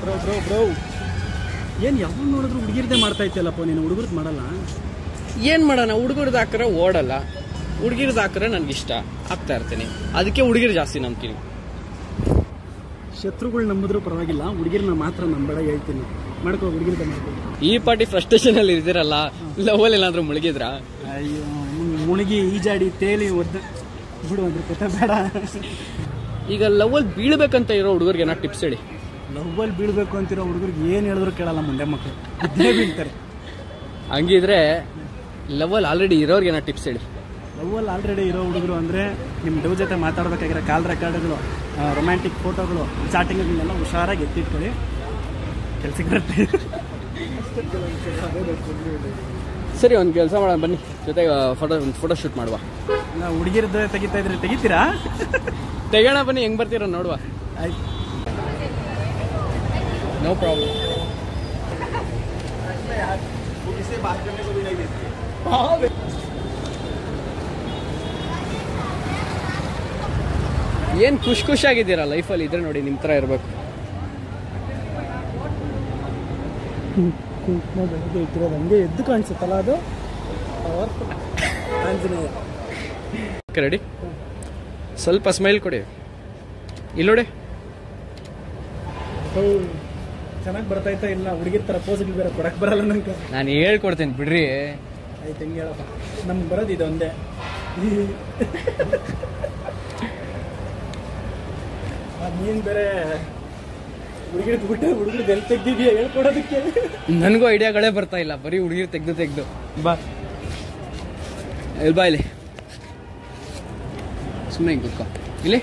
Bro bro bro ಏನು ಯಾವಾಗ ನೋಡಿದ್ರು ಹುಡುಗಿರ್ದೇ ಮಾಡ್ತಾ ಇತ್ತಲ್ಲಪ್ಪ, ನೀನು ಹುಡುಗರದ್ದು ಮಾಡಲ್ಲ? ಏನು ಮಾಡೋಣ, ಹುಡುಗರದ್ದು ಹಾಕ್ರೆ ಓಡಲ್ಲ, ಹುಡುಗಿರ್ದು ಹಾಕ್ರೆ ನನಗಿಷ್ಟ ಹಾಕ್ತಾ ಇರ್ತೀನಿ, ಅದಕ್ಕೆ ಹುಡುಗಿರು ಜಾಸ್ತಿ ನಂಬ್ತೀನಿ. ಶತ್ರುಗಳು ನಂಬಿದ್ರು ಪರವಾಗಿಲ್ಲ, ಹುಡುಗಿರನ್ನ ಮಾತ್ರ ನಂಬೇಡ ಹೇಳ್ತೀನಿ. ಮಾಡ್ಕೋ, ಹುಡುಗಿರ್ದೇ ಮಾಡ್ಕೋ. ಈ ಪಾರ್ಟಿ ಫ್ರಸ್ಟ್ರೇಷನಲ್ಲಿ ಇದ್ದೀರಲ್ಲ, ಲವಲ್ ಏನಾದರೂ ಮುಳುಗಿದ್ರಾ? ಅಯ್ಯೋ, ಮುಳುಗಿ ಈಜಾಡಿ ತೇಲಿ ಒದ್ದು ಬಿಡು ಅಂದ್ರೆ ಕತೆ ಬೇಡ. ಈಗ ಲವಲ್ ಬೀಳ್ಬೇಕಂತ ಇರೋ ಹುಡುಗರಿಗೆ ಏನೋ ಟಿಪ್ಸ್ ಹೇಳಿ. ಲವ್ವಲ್ಲಿ ಬೀಳ್ಬೇಕು ಅಂತಿರೋ ಹುಡುಗರಿಗೆ ಏನು ಹೇಳಿದ್ರು ಕೇಳಲ್ಲ, ಮುಂದೆ ಮಕ್ಕಳು ಇದ್ದೇ ಬೀಳ್ತಾರೆ. ಹಂಗಿದ್ರೆ ಲವಲ್ ಆಲ್ರೆಡಿ ಇರೋರಿಗೆ ಏನೋ ಟಿಪ್ಸ್ ಹೇಳಿ. ಲವ್ವಲ್ಲಿ ಆಲ್ರೆಡಿ ಇರೋ ಹುಡುಗರು ಅಂದರೆ ನಿಮ್ಮ ಡವ್ ಜೊತೆ ಮಾತಾಡಬೇಕಾಗಿರೋ ಕಾಲ್ ರೆಕಾರ್ಡ್ಗಳು, ರೊಮ್ಯಾಂಟಿಕ್ ಫೋಟೋಗಳು, ಚಾಟಿಂಗ್ಗಳನ್ನೆಲ್ಲ ಹುಷಾರಾಗಿ ಎತ್ತಿಟ್ಕೊಳ್ಳಿ, ಕೆಲ್ಸಕ್ಕೆ ಬರುತ್ತೆ. ಸರಿ, ಒಂದು ಕೆಲಸ ಮಾಡೋಣ ಬನ್ನಿ, ಜೊತೆಗೆ ಫೋಟೋ ಶೂಟ್ ಮಾಡುವ. ಹುಡುಗಿರದ್ದು ತೆಗಿತಾ ಇದ್ರೆ ತೆಗಿತೀರಾ? ತೆಗೋಣ ಬನ್ನಿ, ಹೆಂಗೆ ಬರ್ತೀರ ನೋಡುವ. ಆಯ್ತು, ನೋ ಪ್ರಾಬ್ಲಮ್. ಏನು ಖುಷಿಯಾಗಿದ್ದೀರಾ ಲೈಫಲ್ಲಿ, ಇದ್ರೆ ನೋಡಿ ನಿಮ್ಮ ಥರ ಇರಬೇಕು. ಬೆಳಗ್ಗೆ ಇಟ್ಟಿರೋದು ಹಂಗೆ ಎದ್ದು ಕಾಣಿಸುತ್ತಲ್ಲ, ಅದು ಆಂಜನೇಯ. ರೆಡಿ, ಸ್ವಲ್ಪ ಸ್ಮೈಲ್ ಕೊಡಿ. ಇಲ್ಲಿ ನೋಡಿ, ಚೆನ್ನಾಗಿ ಬರ್ತಾಯ್ತಾ ಇಲ್ಲ? ಹುಡುಗಿರ ಥರ ಪೋಸ್ಗಳು ಬೇರೆ ಕೊಡಕ್ಕೆ ಬರಲ್ಲ ನಂಗೆ. ನಾನು ಹೇಳ್ಕೊಡ್ತೀನಿ ಬಿಡ್ರಿ. ಆಯ್ತು, ಹೆಂಗೆ ಹೇಳಪ್ಪ, ನಮ್ಗೆ ಬರೋದು ಇದು ಒಂದೇ. ನೀನು ಬೇರೆ ಹುಡುಗಿರ್ದು ಬಿಟ್ಟು ಹುಡುಗಿರ್ದು ಎಲ್ಲಿ ತೆಗ್ದಿದ್ಯಾ ಹೇಳ್ಕೊಡೋದಕ್ಕೆ? ನನಗೂ ಐಡಿಯಾಗಳೇ ಬರ್ತಾ ಇಲ್ಲ, ಬರೀ ಹುಡುಗಿರು ತೆಗ್ದು ಬಾ ಎಲ್ಲಿ ಬಾ, ಇಲ್ಲಿ ಸುಮ್ಮನೆ ಹಿಂಗೆ ಕೂತ್ಕೊ ಇಲ್ಲಿ.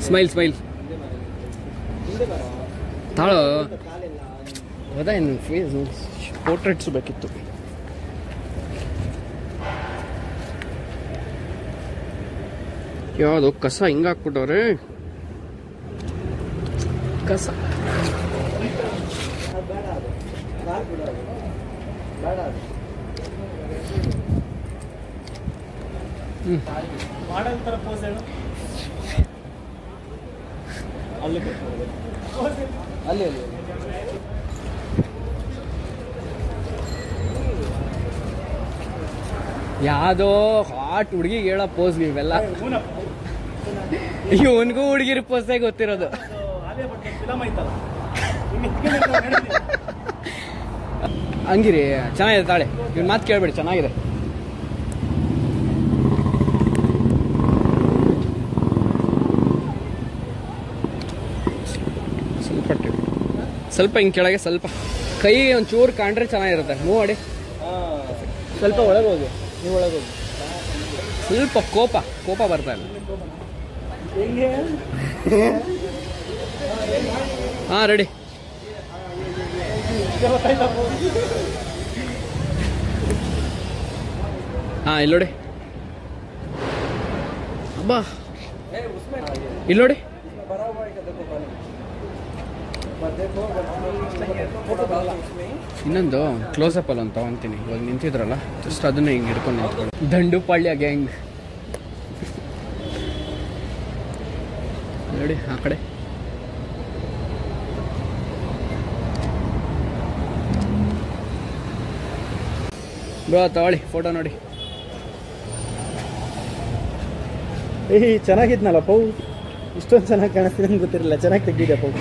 ಸ್ಮೈಲ್ ತಾಳು ಅದ ಇನ್ನು ಫೇಸ್ ಪೋರ್ಟ್ರೇಟ್ಸ್ ಬೇಕಿತ್ತು. ಯಾವುದು ಕಸ ಹಿಂಗೆ ಹಾಕ್ಬಿಟ್ಟವ್ರೆ, ಕಸ. ಮಾಡಲ್ ಥರ ಪೋಸ್ ಹೇಳು. ಅಲ್ಲಿ ಯಾವುದೋ ಹಾಟ್ ಹುಡುಗಿಗೆ ಹೇಳೋ ಪೋಸ್ ಇವೆಲ್ಲ. ಇವನ್ಗೂ ಹುಡುಗಿರ ಪೋಸೇ ಗೊತ್ತಿರೋದು. ಹಂಗಿರಿ, ಚೆನ್ನಾಗಿದೆ ತಾಳೆ, ಇವ್ನ ಮಾತು ಕೇಳ್ಬೇಡಿ, ಚೆನ್ನಾಗಿದೆ. ಸ್ವಲ್ಪ ಹಿಂಗೆ ಕೆಳಗೆ ಸ್ವಲ್ಪ ಕೈ ಒಂಚೂರು ಕಾಣ್ರೆ ಚೆನ್ನಾಗಿರುತ್ತೆ. ಮೂವ್ ಮಾಡಿ, ಸ್ವಲ್ಪ ಒಳಗೆ ಹೋಗಿ, ನೀವು ಒಳಗೆ ಹೋಗಿ. ಸ್ವಲ್ಪ ಕೋಪ ಬರ್ತಾ ಇಲ್ಲ. ಹಾಂ, ರೆಡಿ. ಹಾಂ, ಇಲ್ಲಿ ನೋಡಿ, ಅಬ್ಬಾ ಇಲ್ಲಿ ನೋಡಿ. ಇನ್ನೊಂದು ಕ್ಲೋಸಪ್ ಅಲ್ಲಿ ಅಂತ ತಗೊಂತೀನಿ. ಇವಾಗ ನಿಂತಿದ್ರಲ್ಲ, ಜಸ್ಟ್ ಅದನ್ನೇ ಹಿಂಗೆ ಹಿಡ್ಕೊಂಡು ನಿಂತ್ಕೊಂಡು. ದಂಡುಪಾಳ್ಯ ಗ್ಯಾಂಗ್ ನೋಡಿ ಆ ಕಡೆ. ಬ್ರೋ ತಗೊಳ್ಳಿ ಫೋಟೋ ನೋಡಿ. ಚೆನ್ನಾಗಿದ್ನಲ್ಲ ಪೌ, ಇಷ್ಟೊಂದು ಚೆನ್ನಾಗಿ ಕಾಣಿಸ್ತಿದೆ ಅಂತ ಗೊತ್ತಿರಲಿಲ್ಲ. ಚೆನ್ನಾಗಿ ತೆಗ್ದಿದ್ದೆ ಪೌ.